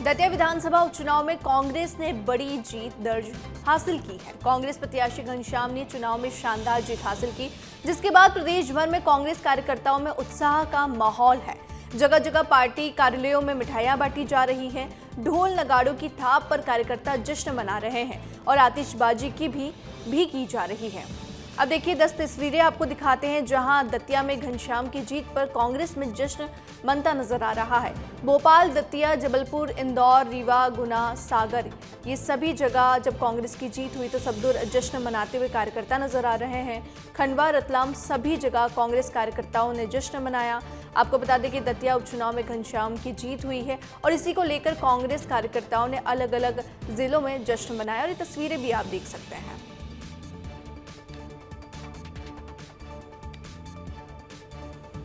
दतिया विधानसभा उपचुनाव में कांग्रेस ने बड़ी जीत दर्ज हासिल की है। कांग्रेस प्रत्याशी घनश्याम ने चुनाव में शानदार जीत हासिल की, जिसके बाद प्रदेश भर में कांग्रेस कार्यकर्ताओं में उत्साह का माहौल है। जगह जगह पार्टी कार्यालयों में मिठाइयां बांटी जा रही हैं, ढोल नगाड़ों की थाप पर कार्यकर्ता जश्न मना रहे हैं और आतिशबाजी की भी की जा रही है। अब देखिए 10 तस्वीरें आपको दिखाते हैं जहां दतिया में घनश्याम की जीत पर कांग्रेस में जश्न मनता नजर आ रहा है। भोपाल, दतिया, जबलपुर, इंदौर, रीवा, गुना, सागर, ये सभी जगह जब कांग्रेस की जीत हुई तो सब दूर जश्न मनाते हुए कार्यकर्ता नजर आ रहे हैं। खंडवा, रतलाम, सभी जगह कांग्रेस कार्यकर्ताओं ने जश्न मनाया। आपको बता दें कि दतिया उपचुनाव में घनश्याम की जीत हुई है और इसी को लेकर कांग्रेस कार्यकर्ताओं ने अलग अलग जिलों में जश्न मनाया और ये तस्वीरें भी आप देख सकते हैं।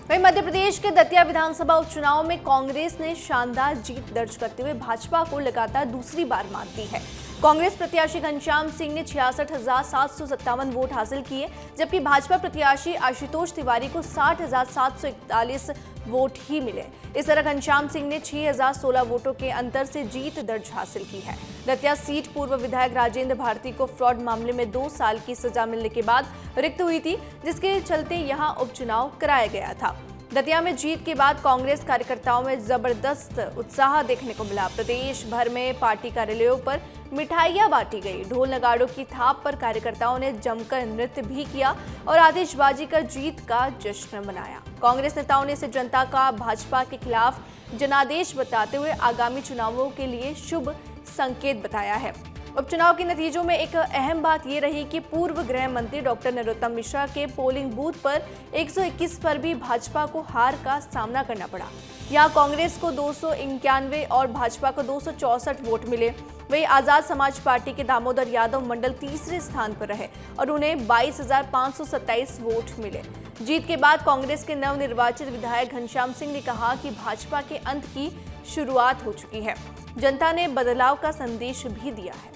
वहीं मध्य प्रदेश के दतिया विधानसभा उपचुनाव में कांग्रेस ने शानदार जीत दर्ज करते हुए भाजपा को लगातार दूसरी बार मात दी है। कांग्रेस प्रत्याशी घनश्याम सिंह ने 66,757 वोट हासिल किए, जबकि भाजपा प्रत्याशी आशुतोष तिवारी को 60,741 वोट ही मिले। इस तरह घनश्याम सिंह ने 6,016 वोटों के अंतर से जीत दर्ज हासिल की है। दतिया सीट पूर्व विधायक राजेंद्र भारती को फ्रॉड मामले में 2 साल की सजा मिलने के बाद रिक्त हुई थी, जिसके चलते यहां उपचुनाव कराया गया था। दतिया में जीत के बाद कांग्रेस कार्यकर्ताओं में जबरदस्त उत्साह देखने को मिला। प्रदेश भर में पार्टी कार्यालयों पर मिठाइयां बांटी गई, ढोल नगाड़ों की थाप पर कार्यकर्ताओं ने जमकर नृत्य भी किया और आतिशबाजी कर जीत का जश्न मनाया। कांग्रेस नेताओं ने इसे जनता का भाजपा के खिलाफ जनादेश बताते हुए आगामी चुनावों के लिए शुभ संकेत बताया है। उपचुनाव के नतीजों में एक अहम बात ये रही कि पूर्व गृह मंत्री डॉक्टर नरोत्तम मिश्रा के पोलिंग बूथ पर 121 पर भी भाजपा को हार का सामना करना पड़ा। यहां कांग्रेस को 291 और भाजपा को 264 वोट मिले। वहीं आजाद समाज पार्टी के दामोदर यादव मंडल तीसरे स्थान पर रहे और उन्हें 22,527 वोट मिले। जीत के बाद कांग्रेस के नवनिर्वाचित विधायक घनश्याम सिंह ने कहा कि भाजपा के अंत की शुरुआत हो चुकी है। जनता ने बदलाव का संदेश भी दिया है।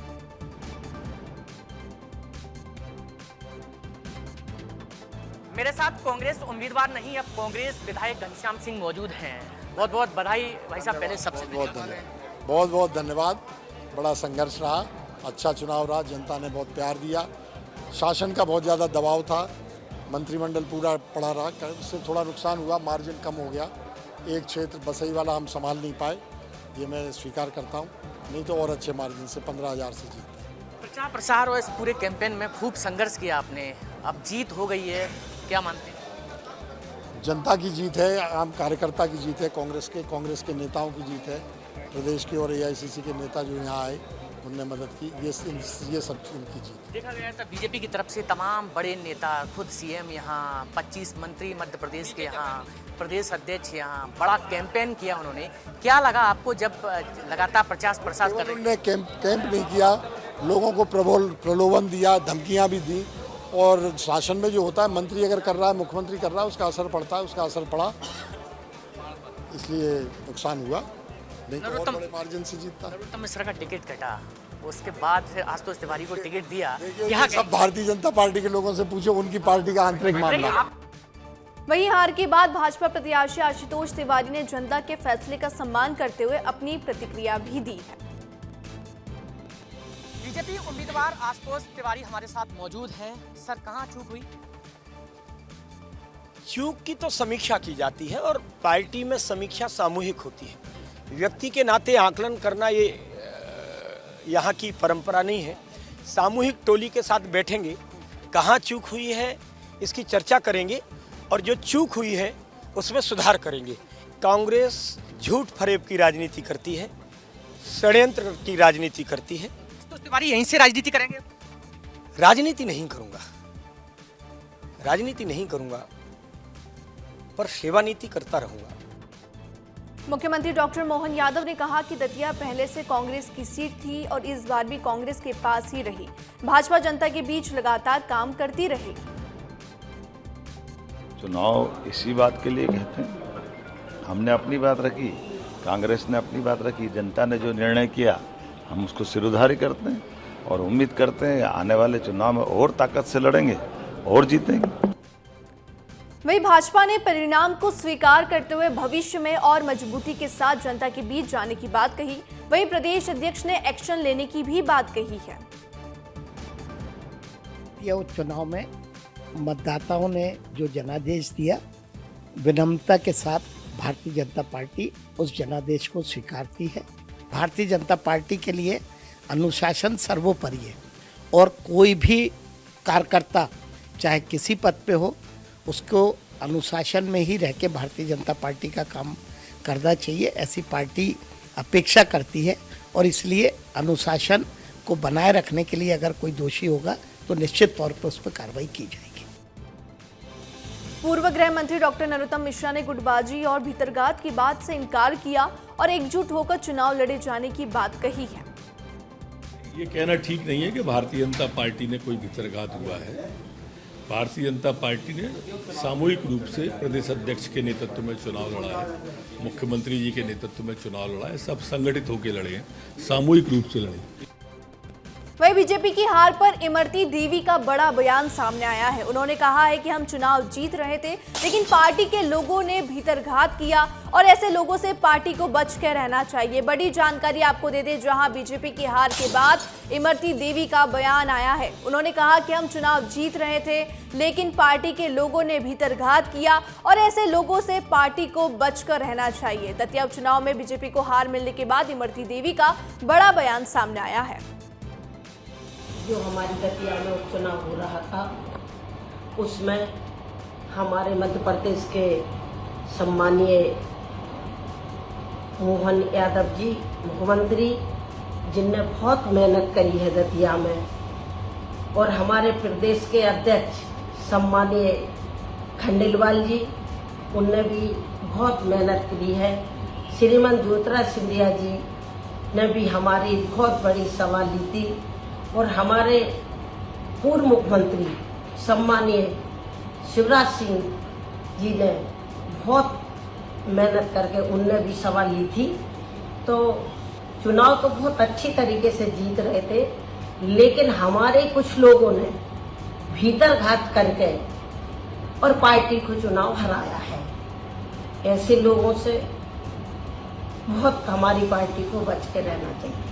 मेरे साथ कांग्रेस उम्मीदवार नहीं, अब कांग्रेस विधायक घनश्याम सिंह मौजूद हैं। बहुत बहुत बधाई भाई साहब। पहले सबसे बहुत बहुत धन्यवाद। बड़ा संघर्ष रहा, अच्छा चुनाव रहा, जनता ने बहुत प्यार दिया। शासन का बहुत ज़्यादा दबाव था, मंत्रिमंडल पूरा पड़ा रहा, उससे थोड़ा नुकसान हुआ, मार्जिन कम हो गया। एक क्षेत्र बसई वाला हम संभाल नहीं पाए, ये मैं स्वीकार करता हूँ, नहीं तो और अच्छे मार्जिन से 15,000 से जीतते। प्रचार प्रसार और इस पूरे कैंपेन में खूब संघर्ष किया आपने, अब जीत हो गई है, क्या मानते हैं? जनता की जीत है, आम कार्यकर्ता की जीत है, कांग्रेस के नेताओं की जीत है। प्रदेश के और AICC के नेता जो यहाँ आए उनने मदद की, ये सब इनकी जीत। देखा गया था बीजेपी की तरफ से तमाम बड़े नेता, खुद CM यहाँ, 25 मंत्री मध्य प्रदेश के यहाँ, प्रदेश अध्यक्ष यहाँ, बड़ा कैंपेन किया उन्होंने। क्या लगा आपको जब लगातार प्रचार प्रसार कर रहे? उन्होंने कैंप नहीं किया, लोगों को प्रलोभन दिया, धमकियाँ भी दी। और शासन में जो होता है, मंत्री अगर कर रहा है, मुख्यमंत्री कर रहा है, उसका असर पड़ता है, उसका असर पड़ा, इसलिए नुकसान हुआ, नहीं तो और बड़े मार्जिन से जीतता। नरोत्तम मिश्रा का टिकट कटा, उसके बाद फिर आशुतोष तिवारी को टिकट दिया। यहाँ सब भारतीय जनता पार्टी के लोगों से पूछो, उनकी पार्टी का आंतरिक मामला। वहीं हार के बाद भाजपा प्रत्याशी आशुतोष तिवारी ने जनता के फैसले का सम्मान करते हुए अपनी प्रतिक्रिया भी दी है। बीजेपी उम्मीदवार आशुतोष तिवारी हमारे साथ मौजूद हैं। सर, कहाँ चूक हुई? चूक की तो समीक्षा की जाती है और पार्टी में समीक्षा सामूहिक होती है। व्यक्ति के नाते आकलन करना ये यहाँ की परंपरा नहीं है। सामूहिक टोली के साथ बैठेंगे, कहाँ चूक हुई है इसकी चर्चा करेंगे और जो चूक हुई है उसमें सुधार करेंगे। कांग्रेस झूठ फरेब की राजनीति करती है, षड्यंत्र की राजनीति करती है। तो तिवारी यहीं से राजनीति करेंगे? राजनीति नहीं करूंगा, पर सेवा नीति करता रहूंगा। मुख्यमंत्री डॉक्टर मोहन यादव ने कहा कि दतिया पहले से कांग्रेस की सीट थी और इस बार भी कांग्रेस के पास ही रही। भाजपा जनता के बीच लगातार काम करती रहेगी। चुनाव इसी बात के लिए कहते हैं, हमने अपनी बात रखी, कांग्रेस ने अपनी बात रखी, जनता ने जो निर्णय किया हम उसको सिरोधारी करते हैं और उम्मीद करते हैं आने वाले चुनाव में और ताकत से लड़ेंगे और जीतेंगे। वहीं भाजपा ने परिणाम को स्वीकार करते हुए भविष्य में और मजबूती के साथ जनता के बीच जाने की बात कही। वहीं प्रदेश अध्यक्ष ने एक्शन लेने की भी बात कही है। ये उपचुनाव में मतदाताओं ने जो जनादेश दिया, विनम्रता के साथ भारतीय जनता पार्टी उस जनादेश को स्वीकारती है। भारतीय जनता पार्टी के लिए अनुशासन सर्वोपरि है और कोई भी कार्यकर्ता चाहे किसी पद पे हो, उसको अनुशासन में ही रह के भारतीय जनता पार्टी का काम करना चाहिए, ऐसी पार्टी अपेक्षा करती है। और इसलिए अनुशासन को बनाए रखने के लिए अगर कोई दोषी होगा तो निश्चित तौर पर उस पर कार्रवाई की जाएगी। पूर्व गृह मंत्री डॉक्टर नरोत्तम मिश्रा ने गुटबाजी और भीतरघात की बात से इनकार किया और एकजुट होकर चुनाव लड़े जाने की बात कही है। ये कहना ठीक नहीं है कि भारतीय जनता पार्टी ने कोई भीतरघात हुआ है। भारतीय जनता पार्टी ने सामूहिक रूप से प्रदेश अध्यक्ष के नेतृत्व में चुनाव लड़ा है, मुख्यमंत्री जी के नेतृत्व में चुनाव लड़ा है, सब संगठित होकर लड़े हैं, सामूहिक रूप से लड़े। वहीं बीजेपी की हार पर इमरती देवी का बड़ा बयान सामने आया है। उन्होंने कहा है कि हम चुनाव जीत रहे थे, लेकिन पार्टी के लोगों ने भीतरघात किया और ऐसे लोगों से पार्टी को बच कर रहना चाहिए। बड़ी जानकारी आपको दे दें, जहां बीजेपी की हार के बाद इमरती देवी का बयान आया है। उन्होंने कहा कि हम चुनाव जीत रहे थे, लेकिन पार्टी के लोगों ने भीतरघात किया और ऐसे लोगों से पार्टी को बचकर रहना चाहिए। दतिया उपचुनाव में बीजेपी को हार मिलने के बाद इमरती देवी का बड़ा बयान सामने आया है। जो हमारी दतिया में उपचुनाव हो रहा था, उसमें हमारे मध्य प्रदेश के सम्मानीय मोहन यादव जी मुख्यमंत्री, जिनने बहुत मेहनत करी है दतिया में, और हमारे प्रदेश के अध्यक्ष सम्मानीय खंडेलवाल जी, उनने भी बहुत मेहनत करी है। श्रीमान ज्योतिरादित्य सिंधिया जी ने भी हमारी बहुत बड़ी सभा ली थी और हमारे पूर्व मुख्यमंत्री सम्मानीय शिवराज सिंह जी ने बहुत मेहनत करके उनने भी सभा ली थी। तो चुनाव तो बहुत अच्छी तरीके से जीत रहे थे, लेकिन हमारे कुछ लोगों ने भीतरघात करके और पार्टी को चुनाव हराया है। ऐसे लोगों से बहुत हमारी पार्टी को बच के रहना चाहिए।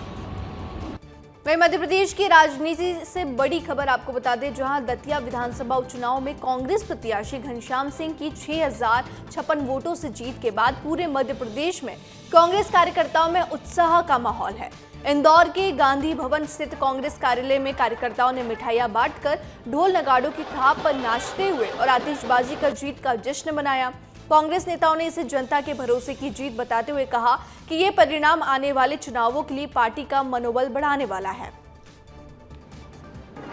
वहीं मध्य प्रदेश की राजनीति से बड़ी खबर आपको बता दें, जहां दतिया विधानसभा उपचुनाव में कांग्रेस प्रत्याशी घनश्याम सिंह की 6056 वोटों से जीत के बाद पूरे मध्य प्रदेश में कांग्रेस कार्यकर्ताओं में उत्साह का माहौल है। इंदौर के गांधी भवन स्थित कांग्रेस कार्यालय में कार्यकर्ताओं ने मिठाइयां बांटकर ढोल नगाड़ों की थाप पर नाचते हुए और आतिशबाजी कर जीत का जश्न मनाया। कांग्रेस नेताओं ने इसे जनता के भरोसे की जीत बताते हुए कहा कि ये परिणाम आने वाले चुनावों के लिए पार्टी का मनोबल बढ़ाने वाला है।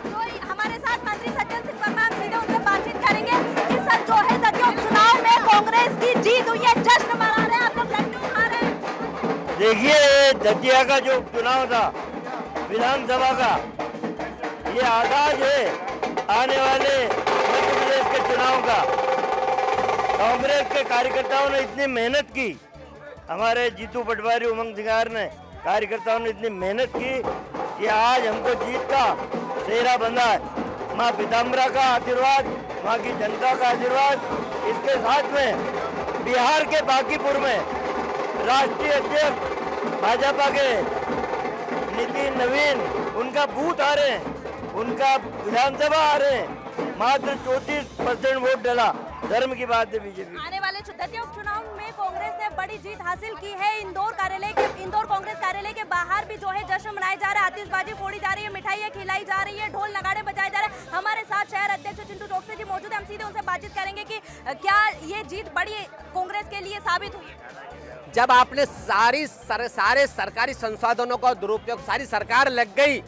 तो हमारे साथ मंत्री सज्जन सिंह वर्मा, सीधे उनसे बातचीत करेंगे कि सर जो है दतिया उपचुनाव में कांग्रेस की जीत हुई है, जश्न मना रहे हैं, आप लोग लड्डू खा रहे हैं। देखिए, दतिया का जो चुनाव था विधानसभा का, ये आगाज है आने वाले मध्य प्रदेश के चुनाव का। कांग्रेस के कार्यकर्ताओं ने इतनी मेहनत की, हमारे जीतू पटवारी, उमंग सिंगार ने, कार्यकर्ताओं ने इतनी मेहनत की कि आज हमको जीत का सेहरा बंधा है। माँ पीताम्बरा का आशीर्वाद, वहाँ की जनता का आशीर्वाद, इसके साथ में बिहार के बांकीपुर में राष्ट्रीय अध्यक्ष भाजपा के नितिन नवीन, उनका बूथ आ रहे हैं, उनका विधानसभा आ रहे हैं, मात्र 34% वोट डाला। धर्म की बात है बीजेपी। आने वाले दतिया उपचुनाव में कांग्रेस ने बड़ी जीत हासिल की है। इंदौर कांग्रेस कार्यालय के बाहर भी जो है जश्न मनाया जा रहा है, आतिशबाजी फोड़ी जा रही है, मिठाइयाँ खिलाई जा रही है, ढोल नगाड़े बजाए जा रहे हैं। हमारे साथ शहर अध्यक्ष चिंटू टोपसे जी मौजूद है, हम सीधे उनसे बातचीत करेंगे कि क्या ये जीत बड़ी कांग्रेस के लिए साबित हुई? जब आपने सारे सरकारी संसाधनों का दुरुपयोग, सारी सरकार लग गई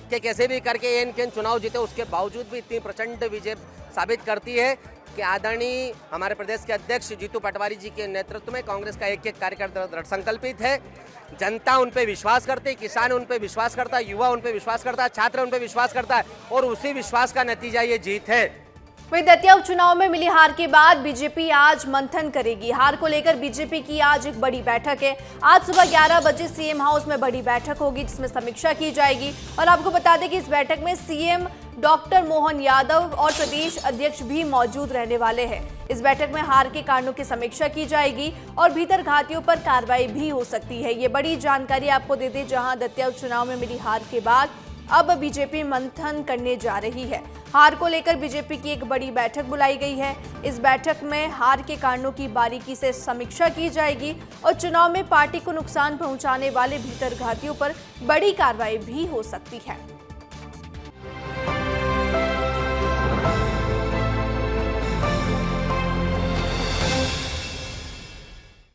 कि कैसे भी करके एन केन चुनाव जीते, उसके बावजूद भी इतनी प्रचंड विजय साबित करती है कि आदरणीय हमारे प्रदेश के अध्यक्ष जीतू पटवारी जी के नेतृत्व में कांग्रेस का एक कार्यकर्ता दृढ़ संकल्पित है। जनता उन पे विश्वास करती है, किसान उन पे विश्वास करता है, युवा उन पे विश्वास करता है, छात्र उन पे विश्वास करता है और उसी विश्वास का नतीजा ये जीत है। वहीं दतिया उपचुनाव में मिली हार के बाद बीजेपी आज मंथन करेगी। हार को लेकर बीजेपी की आज एक बड़ी बैठक है। आज सुबह 11 बजे सीएम हाउस में बड़ी बैठक होगी जिसमें समीक्षा की जाएगी। और आपको बता दें कि इस बैठक में सीएम डॉक्टर मोहन यादव और प्रदेश अध्यक्ष भी मौजूद रहने वाले हैं। इस बैठक में हार के कारणों की समीक्षा की जाएगी और भीतर घातियों पर कार्रवाई भी हो सकती है। ये बड़ी जानकारी आपको दे दें, जहां दतिया उपचुनाव में मिली हार के बाद अब बीजेपी मंथन करने जा रही है। हार को लेकर बीजेपी की एक बड़ी बैठक बुलाई गई है। इस बैठक में हार के कारणों की बारीकी से समीक्षा की जाएगी और चुनाव में पार्टी को नुकसान पहुंचाने वाले भीतर घातियों पर बड़ी कार्रवाई भी हो सकती है।